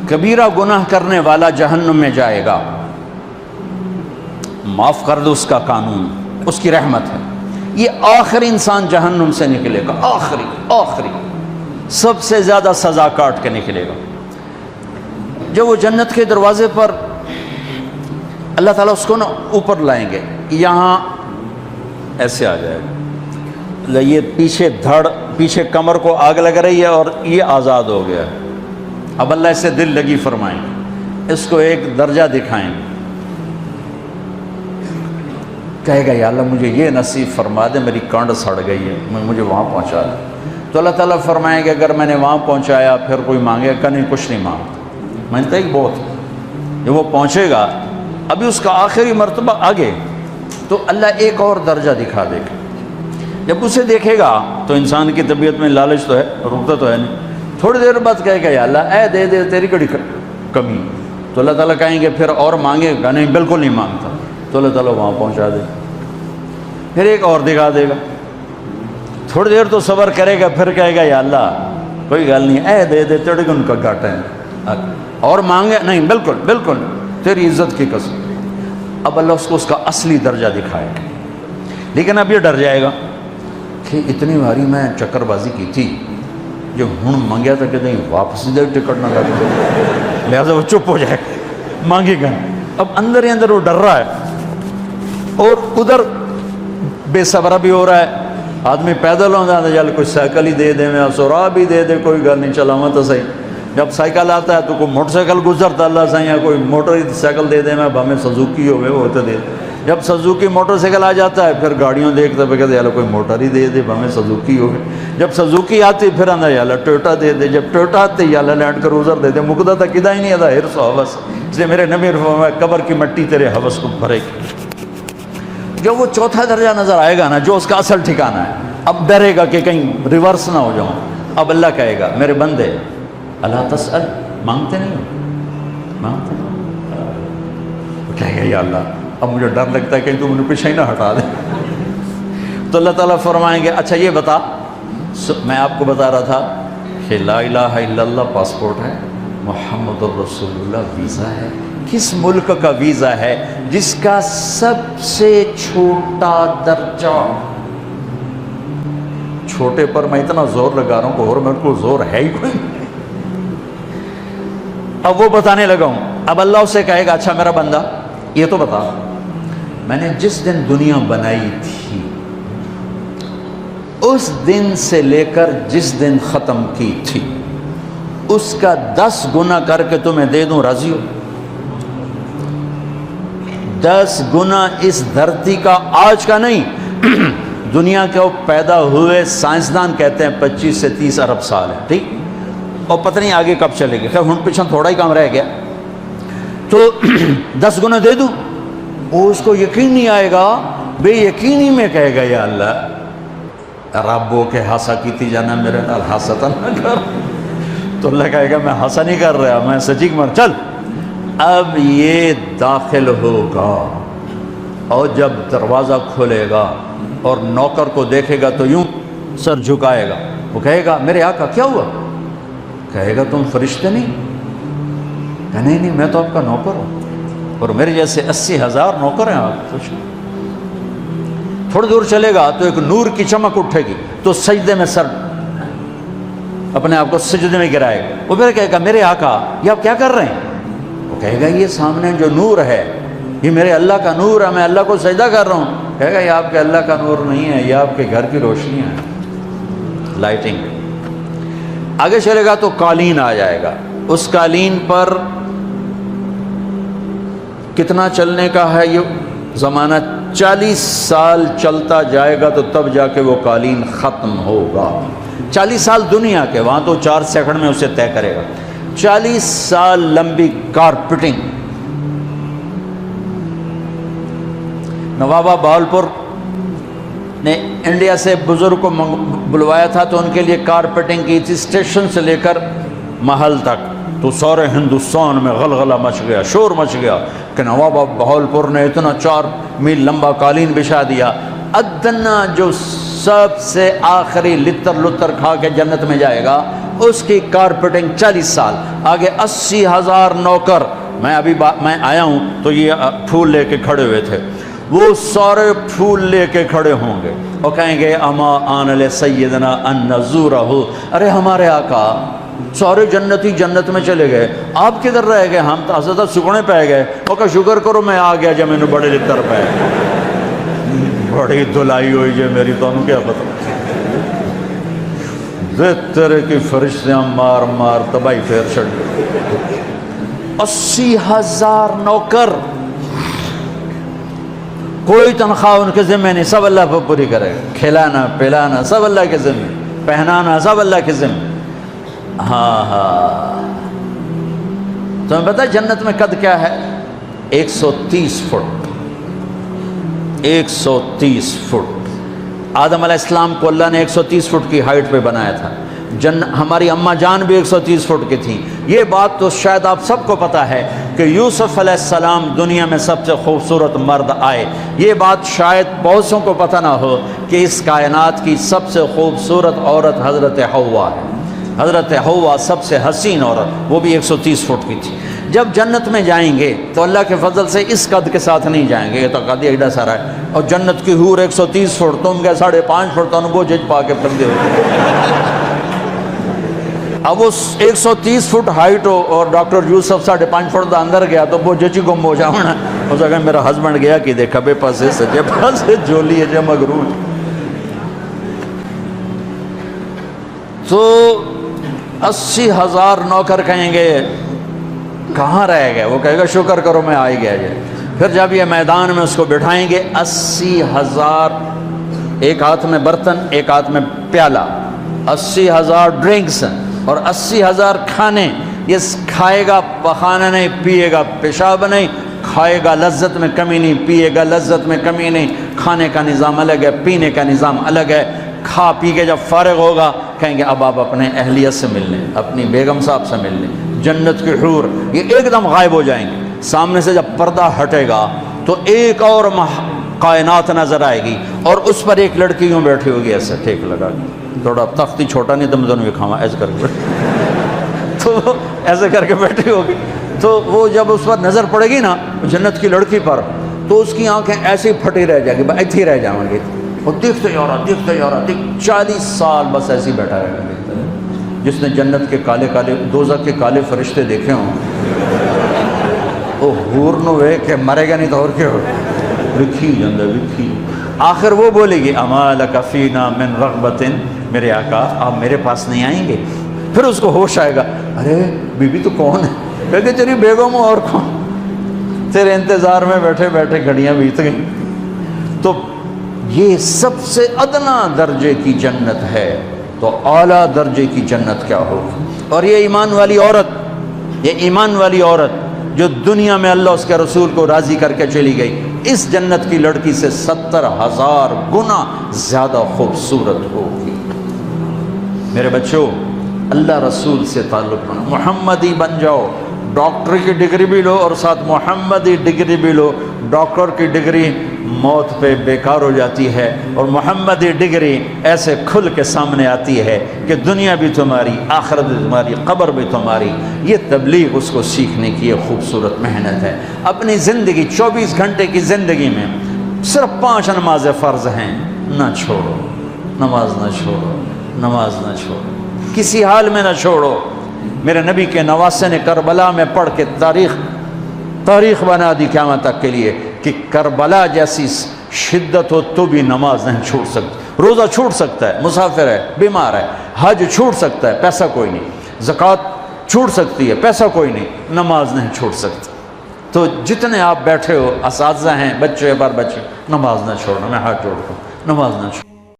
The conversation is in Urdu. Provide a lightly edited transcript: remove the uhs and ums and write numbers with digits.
کبیرہ گناہ کرنے والا جہنم میں جائے گا، معاف کر دو، اس کا قانون، اس کی رحمت ہے، یہ آخری انسان جہنم سے نکلے گا، آخری سب سے زیادہ سزا کاٹ کے نکلے گا۔ جب وہ جنت کے دروازے پر اللہ تعالیٰ اس کو نا اوپر لائیں گے، یہاں ایسے آ جائے گا، یہ پیچھے کمر کو آگ لگ رہی ہے اور یہ آزاد ہو گیا ہے۔ اب اللہ اسے دل لگی فرمائیں گے، اس کو ایک درجہ دکھائیں گے، کہے گا یا اللہ مجھے یہ نصیب فرما دے، میری کانڈ سڑ گئی ہے، مجھے وہاں پہنچا دے۔ تو اللہ تعالیٰ فرمائیں گے اگر میں نے وہاں پہنچایا پھر کوئی مانگے گا نہیں، کچھ نہیں مانگتا، مانگتا ہی بہت۔ جب وہ پہنچے گا ابھی اس کا آخری مرتبہ آگے، تو اللہ ایک اور درجہ دکھا دے گا۔ جب اسے دیکھے گا تو انسان کی طبیعت میں لالچ تو ہے، رکتا تو ہے نہیں، تھوڑی دیر بعد کہے گا یا اللہ اے دے دے، تیری کڑی کمی۔ تو اللہ تعالیٰ کہیں گے پھر اور مانگے گا نہیں، بالکل نہیں مانگتا، تو اللہ تعالیٰ وہاں پہنچا دے، پھر ایک اور دکھا دے گا، تھوڑی دیر تو صبر کرے گا، پھر کہے گا یا اللہ کوئی گل نہیں، اے دے دے، تیرے کو ان کا گھاٹا ہے، اور مانگے نہیں، بالکل تیری عزت کی قسم۔ اب اللہ اس کو اس کا اصلی درجہ دکھائے گا، لیکن اب یہ ڈر جائے گا کہ اتنی باری میں چکر بازی کی تھی، جو ہوں مانگیا تھا کہ نہیں واپس دے، ٹکٹ نہ لگ جائے، لہٰذا وہ چپ ہو جائے گا، مانگے گا۔ اب اندر ہی اندر وہ ڈر رہا ہے، اور ادھر بے صبرا بھی ہو رہا ہے، آدمی پیدل ہو جاتا ہے، چل کوئی سائیکل ہی دے دے، میں سورا بھی دے دے، کوئی گل نہیں، چلاواں تو صحیح۔ جب سائیکل آتا ہے تو کوئی موٹر سائیکل گزرتا اللہ صحیح ہے، کوئی موٹر سائیکل دے دے، میں بھامے سزوکی ہوئے وہ تو دے دے۔ جب سزوکی موٹر سائیکل آ جاتا ہے پھر گاڑیوں دیکھتے پہ کہتے ہیں کوئی موٹر ہی دے دے، بھامے سزوکی ہوئے۔ جب سزوکی آتی پھر آندہ یا اللہ ٹویوٹا دے دے، جب ٹویوٹا آتے یا اللہ لینڈ کروزر دے دے، مقدہ تھا کدہ ہی نہیں آتا حرص و حوث، اس لیے میرے نبی فرمایا قبر کی مٹی تیرے حوث کو بھرے گی۔ جو وہ چوتھا درجہ نظر آئے گا نا، جو اس کا اصل ٹھکانہ ہے، اب ڈرے گا کہ کہیں ریورس نہ ہو جاؤں۔ اب اللہ کہے گا میرے بندے اللہ تسأل، مانگتے نہیں ہو، مانگتے نہیں، کہے گا یا اللہ اب مجھے ڈر لگتا ہے کہ تم انہیں پیچھے ہی نہ ہٹا دے۔ تو اللہ تعالیٰ فرمائیں گے اچھا یہ بتا، میں آپ کو بتا رہا تھا کہ لا الہ الا اللہ پاسپورٹ ہے، محمد الرسول اللہ ویزا ہے، کس ملک کا ویزا ہے جس کا سب سے چھوٹا درجہ، چھوٹے پر میں اتنا زور لگا رہا ہوں کہ اور میرے کو زور ہے ہی کوئی۔ اب وہ بتانے لگا ہوں، اب اللہ اسے کہے گا اچھا میرا بندہ یہ تو بتا، میں نے جس دن دنیا بنائی تھی اس دن سے لے کر جس دن ختم کی تھی اس کا 10 گنا کر کے تمہیں دے دوں، راضی ہو؟ 10 گنا اس دھرتی کا، آج کا نہیں، دنیا کے وہ پیدا ہوئے سائنسدان کہتے ہیں 25 سے 30 ارب سال ہے، ٹھیک، اور پتہ نہیں آگے کب چلے گا، خیر ہن پیچھے تھوڑا ہی کام رہ گیا، تو 10 گنا دے دوں۔ وہ اس کو یقین نہیں آئے گا، بے یقینی میں کہے گا یا اللہ ربو کے ہاسا کیتی جانا میرے نال ہاستا نہ کر۔ تو اللہ کہے گا میں ہاسا نہیں کر رہا، میں سچی مر، چل اب یہ داخل ہوگا، اور جب دروازہ کھولے گا اور نوکر کو دیکھے گا تو یوں سر جھکائے گا، وہ کہے گا میرے آقا کیا ہوا؟ کہے گا تم فرشتے نہیں؟ کہ نہیں میں تو آپ کا نوکر ہوں، اور میرے جیسے 80,000 نوکر ہیں آپ۔ تھوڑی دور چلے گا تو ایک نور کی چمک اٹھے گی، تو سجدے میں سر اپنے آپ کو سجدے میں گرائے گا، وہ پھر کہے گا میرے آقا یہ آپ کیا کر رہے ہیں؟ وہ کہے گا یہ سامنے جو نور ہے یہ میرے اللہ کا نور ہے، میں اللہ کو سجدہ کر رہا ہوں۔ کہے گا یہ آپ کے اللہ کا نور نہیں ہے، یہ آپ کے گھر کی روشنی ہے، لائٹنگ۔ آگے چلے گا تو قالین آ جائے گا، اس قالین پر کتنا چلنے کا ہے یہ زمانہ، 40 سال چلتا جائے گا تو تب جا کے وہ قالین ختم ہوگا۔ 40 سال دنیا کے، وہاں تو 4 سیکنڈ میں اسے طے کرے گا۔ 40 سال لمبی کارپیٹنگ۔ نوابہ بہاولپور نے انڈیا سے بزرگ کو بلوایا تھا تو ان کے لیے کارپیٹنگ کی تھی، اسٹیشن سے لے کر محل تک، تو سارے ہندوستان میں غلغلہ مچ گیا، شور مچ گیا کہ نواب بہاولپور نے اتنا 4 میل لمبا قالین بچھا دیا۔ ادنا جو سب سے آخری لتر لتر کھا کے جنت میں جائے گا اس کی کارپیٹنگ 40 سال، آگے 80,000 نوکر. میں آیا ہوں تو یہ پھول لے کے کھڑے ہوئے تھے، وہ سارے پھول لے کے کھڑے ہوں گے اور کہیں گے اما آن لسیدنا ان نزورہ، ارے ہمارے آقا سارے جنتی جنت میں چلے گئے، آپ کدھر رہ گئے؟ ہم تو حضرت سکھنے پہ گئے. وہ کہ شکر کرو میں آ گیا جب میں نے بڑے لکھر پہ بڑی دھلائی ہوئی جو میری تو انہوں کیا پتہ تیرے کی فرشتیاں مار مار تباہی پھیر چھڑ. 80,000 نوکر، کوئی تنخواہ ان کے ذمہ نہیں، سب اللہ پر پوری کرے گا. کھلانا پلانا سب اللہ کے ذمہ، پہنانا سب اللہ کے ذمہ. ہاں تمہیں پتہ ہے جنت میں قد کیا ہے؟ 130 فٹ. 130 فٹ. آدم علیہ السلام کو اللہ نے 130 فٹ کی ہائٹ پہ بنایا تھا. ہماری اماں جان بھی 130 فٹ کی تھی. یہ بات تو شاید آپ سب کو پتہ ہے کہ یوسف علیہ السلام دنیا میں سب سے خوبصورت مرد آئے. یہ بات شاید بہت سوں کو پتہ نہ ہو کہ اس کائنات کی سب سے خوبصورت عورت حضرت حوا ہے. حضرت حوا سب سے حسین عورت، وہ بھی 130 فٹ کی تھی. جب جنت میں جائیں گے تو اللہ کے فضل سے اس قد کے ساتھ نہیں جائیں گے، یہ تو قد ایڈا سارا ہے. اور جنت کی حور 130 فٹ، تم گئے 5.5 فٹ، تو وہ جج پا کے پھر دے. اب اس 130 فٹ ہائٹ ہو اور ڈاکٹر یوسف 5.5 فٹ دا اندر گیا تو وہ جچی گم ہو جاؤنا. اس جگہ میرا ہسبینڈ گیا کہ دیکھا بے پاسے سجے پاسے جولی ہے مغرور. تو 80,000 نوکر کہیں گے کہاں رہ گئے؟ وہ کہے گا شکر کرو میں آ ہی گیا. پھر جب یہ میدان میں اس کو بٹھائیں گے 80,000، ایک ہاتھ میں برتن ایک ہاتھ میں پیالہ، 80,000 ڈرنکس اور 80,000 کھانے. یہ کھائے گا پخانا نہیں، پیے گا پیشاب نہیں. کھائے گا لذت میں کمی نہیں، پیے گا لذت میں کمی نہیں. کھانے کا نظام الگ ہے، پینے کا نظام الگ ہے. کھا پی کے جب فارغ ہوگا کہیں گے اب آپ اپنے اہلیت سے مل لیں، اپنی بیگم صاحب سے مل لیں. جنت کی حور یہ ایک دم غائب ہو جائیں گے. سامنے سے جب پردہ ہٹے گا تو ایک اور کائنات نظر آئے گی اور اس پر ایک لڑکی یوں بیٹھی ہوگی ایسے ٹھیک لگا کے. تھوڑا تختی چھوٹا نہیں تو میں دونوں بھی کھاوا ایسے کر کے تو ایسے کر کے بیٹھی ہوگی. تو وہ جب اس پر نظر پڑے گی نا جنت کی لڑکی پر تو اس کی آنکھیں ایسی پھٹی رہ جائیں گی، ایتھی رہ جائیں گی. وہ دیکھتے جا رہا 40 سال بس ایسے ہی بیٹھا رہے گا. جس نے جنت کے کالے کالے دوزخ کے کالے فرشتے دیکھے ہوں وہ حور نو وے کہ مرے گا نہیں تو اور کیا ہو لکھی جندہ لکھی. آخر وہ بولے گی اما لک فینا من رغبت، میرے آقا آپ میرے پاس نہیں آئیں گے؟ پھر اس کو ہوش آئے گا ارے بی بی تو کون ہے؟ کہتے تیری بیگم ہوں اور کون، تیرے انتظار میں بیٹھے بیٹھے گھڑیاں بیت گئیں. تو یہ سب سے ادنا درجے کی جنت ہے، تو اعلیٰ درجے کی جنت کیا ہوگی؟ اور یہ ایمان والی عورت جو دنیا میں اللہ اس کے رسول کو راضی کر کے چلی گئی، اس جنت کی لڑکی سے 70,000 گنا زیادہ خوبصورت ہوگی. میرے بچوں اللہ رسول سے تعلق بنا، محمدی بن جاؤ. ڈاکٹر کی ڈگری بھی لو اور ساتھ محمدی ڈگری بھی لو. ڈاکٹر کی ڈگری موت پہ بیکار ہو جاتی ہے اور محمدی ڈگری ایسے کھل کے سامنے آتی ہے کہ دنیا بھی تمہاری، آخرت بھی تمہاری، قبر بھی تمہاری. یہ تبلیغ اس کو سیکھنے کی ایک خوبصورت محنت ہے. اپنی زندگی 24 گھنٹے کی زندگی میں صرف 5 نمازیں فرض ہیں، نہ چھوڑو. نماز نہ چھوڑو، نماز نہ چھوڑو، کسی حال میں نہ چھوڑو. میرے نبی کے نواسے نے کربلا میں پڑھ کے تاریخ بنا دی قیامت تک کے لیے کہ کربلا جیسی شدت ہو تو بھی نماز نہیں چھوڑ سکتی. روزہ چھوٹ سکتا ہے، مسافر ہے، بیمار ہے. حج چھوٹ سکتا ہے، پیسہ کوئی نہیں. زکوٰۃ چھوٹ سکتی ہے، پیسہ کوئی نہیں. نماز نہیں چھوٹ سکتی. تو جتنے آپ بیٹھے ہو اساتذہ ہیں، بچے بار بچے، نماز نہ چھوڑنا. میں ہاتھ جوڑتا ہوں، نماز نہ چھوڑ.